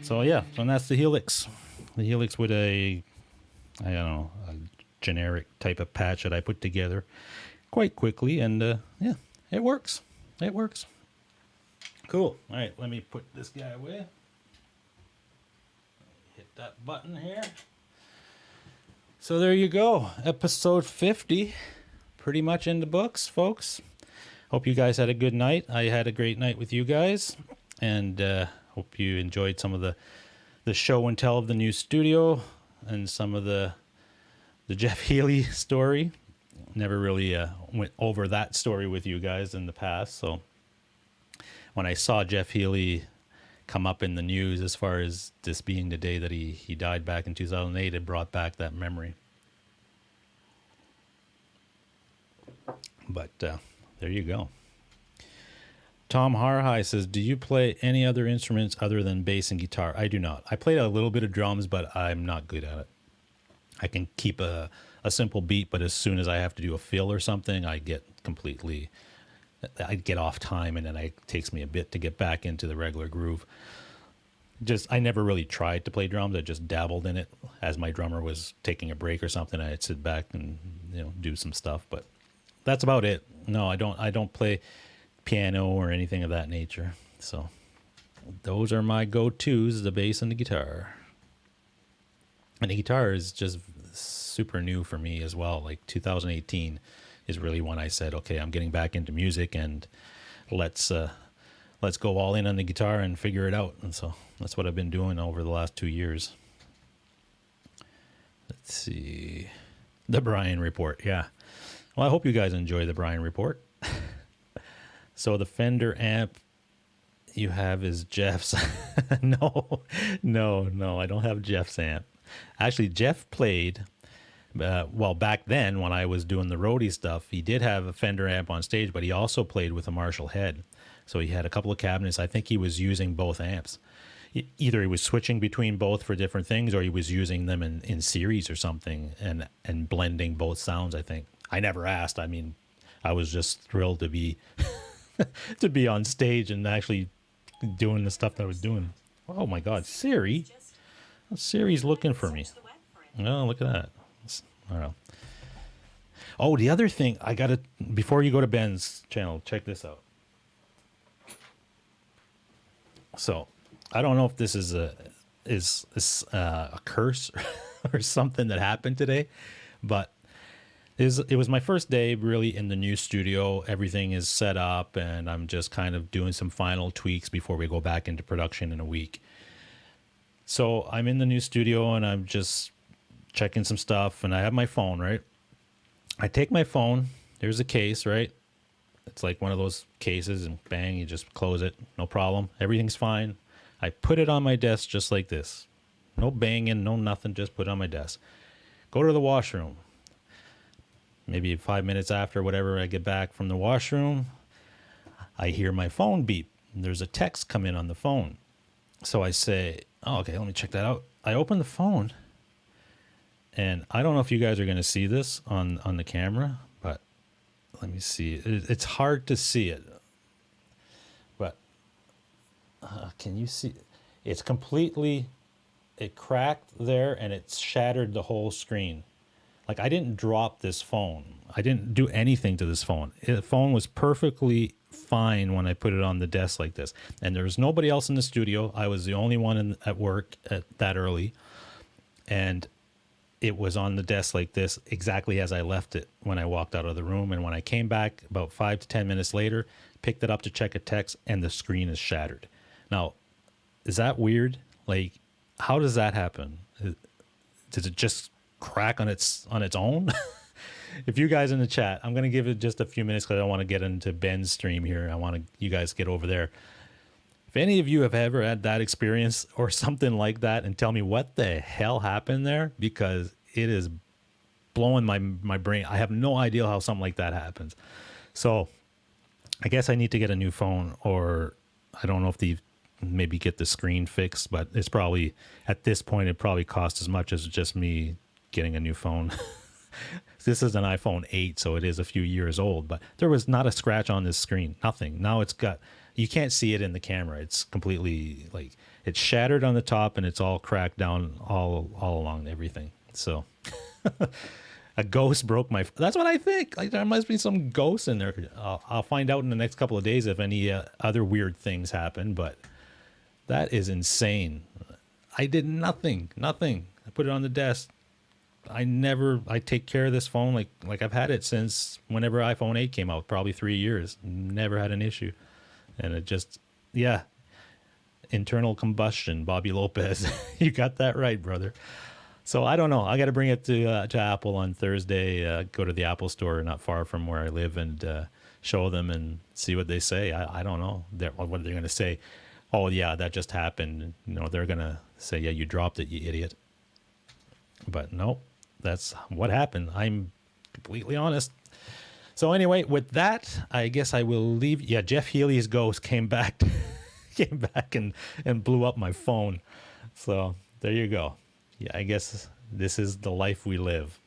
So yeah, so that's the Helix. The Helix with a generic type of patch that I put together quite quickly, and yeah, it works. It works. Cool. All right, let me put this guy away. Hit that button here. So there you go, episode 50. Pretty much in the books, folks. Hope you guys had a good night. I had a great night with you guys, and hope you enjoyed some of the show and tell of the new studio and some of the Jeff Healey story. Never really went over that story with you guys in the past, so when I saw Jeff Healey come up in the news as far as this being the day that he died back in 2008, it brought back that memory. But there you go. Tom Harhai says, do you play any other instruments other than bass and guitar? I do not. I played a little bit of drums, but I'm not good at it. I can keep a simple beat, but as soon as I have to do a fill or something, I get off time, and then it takes me a bit to get back into the regular groove. I never really tried to play drums. I just dabbled in it as my drummer was taking a break or something. I'd sit back and do some stuff, but that's about it. No, I don't play piano or anything of that nature. So those are my go-tos, the bass and the guitar. And the guitar is just super new for me as well. Like 2018 is really when I said, okay, I'm getting back into music, and let's go all in on the guitar and figure it out. And so that's what I've been doing over the last 2 years. Let's see. The Brian Report, yeah. Well, I hope you guys enjoy the Brian Report. So the Fender amp you have is Jeff's. No, no, I don't have Jeff's amp. Actually, Jeff played, well, back then when I was doing the roadie stuff, he did have a Fender amp on stage, but he also played with a Marshall head. So he had a couple of cabinets. I think he was using both amps. Either he was switching between both for different things, or he was using them in series or something and blending both sounds, I think. I never asked. I mean, I was just thrilled to be to be on stage and actually doing the stuff that I was doing. Oh my God, Siri. Siri's looking for me. Oh, look at that. I don't know. Oh, the other thing I got to, before you go to Ben's channel, check this out. So I don't know if this is a curse or something that happened today, but it was my first day really in the new studio. Everything is set up and I'm just kind of doing some final tweaks before we go back into production in a week. So I'm in the new studio and I'm just checking some stuff and I have my phone, right? I take my phone, there's a case, right? It's like one of those cases and bang, you just close it, no problem. Everything's fine. I put it on my desk just like this. No banging, no nothing, just put it on my desk. Go to the washroom. Maybe 5 minutes after, whatever, I get back from the washroom, I hear my phone beep. There's a text come in on the phone. So I say, oh, okay, let me check that out. I open the phone, and I don't know if you guys are going to see this on the camera, but let me see. It's hard to see it, but can you see? It's completely, it cracked there, and it's shattered the whole screen. Like, I didn't drop this phone. I didn't do anything to this phone. The phone was perfectly fine when I put it on the desk like this. And there was nobody else in the studio. I was the only one at work that early. And it was on the desk like this, exactly as I left it when I walked out of the room. And when I came back about 5 to 10 minutes later, picked it up to check a text, and the screen is shattered. Now, is that weird? Like, how does that happen? Does it just crack on its own? If you guys in the chat, I'm going to give it just a few minutes because I want to get into Ben's stream here. I want you guys to get over there. If any of you have ever had that experience or something like that, and tell me what the hell happened there, because it is blowing my brain. I have no idea how something like that happens. So I guess I need to get a new phone, or I don't know if maybe get the screen fixed, but it's probably, at this point, it probably costs as much as just me getting a new phone. This is an iPhone 8, so it is a few years old, but there was not a scratch on this screen, nothing. Now it's got, you can't see it in the camera. It's completely, like, it's shattered on the top and it's all cracked down all along everything. So a ghost broke my, that's what I think. Like, there must be some ghost in there. I'll find out in the next couple of days if any other weird things happen, but that is insane. I did nothing. I put it on the desk. I take care of this phone like I've had it since whenever iPhone 8 came out, probably 3 years. Never had an issue. And it just, yeah. Internal combustion, Bobby Lopez. You got that right, brother. So I don't know. I got to bring it to Apple on Thursday. Go to the Apple store not far from where I live and show them and see what they say. I don't know what they're going to say. Oh, yeah, that just happened. They're going to say, yeah, you dropped it, you idiot. But no, that's what happened. I'm completely honest. So anyway, with that, I guess I will leave. Yeah, Jeff Healy's ghost came back and blew up my phone. So there you go. Yeah, I guess this is the life we live.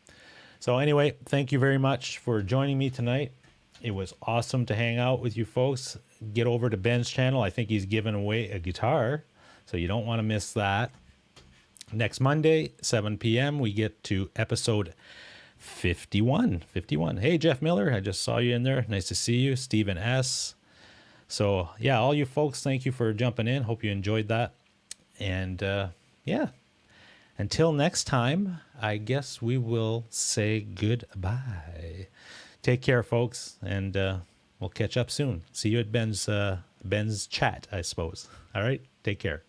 So anyway, thank you very much for joining me tonight. It was awesome to hang out with you folks. Get over to Ben's channel. I think he's giving away a guitar, so you don't want to miss that. Next Monday, 7 p.m., we get to episode 51. Hey, Jeff Miller, I just saw you in there. Nice to see you. Stephen S. So, yeah, all you folks, thank you for jumping in. Hope you enjoyed that. And, yeah, until next time, I guess we will say goodbye. Take care, folks, and we'll catch up soon. See you at Ben's chat, I suppose. All right, take care.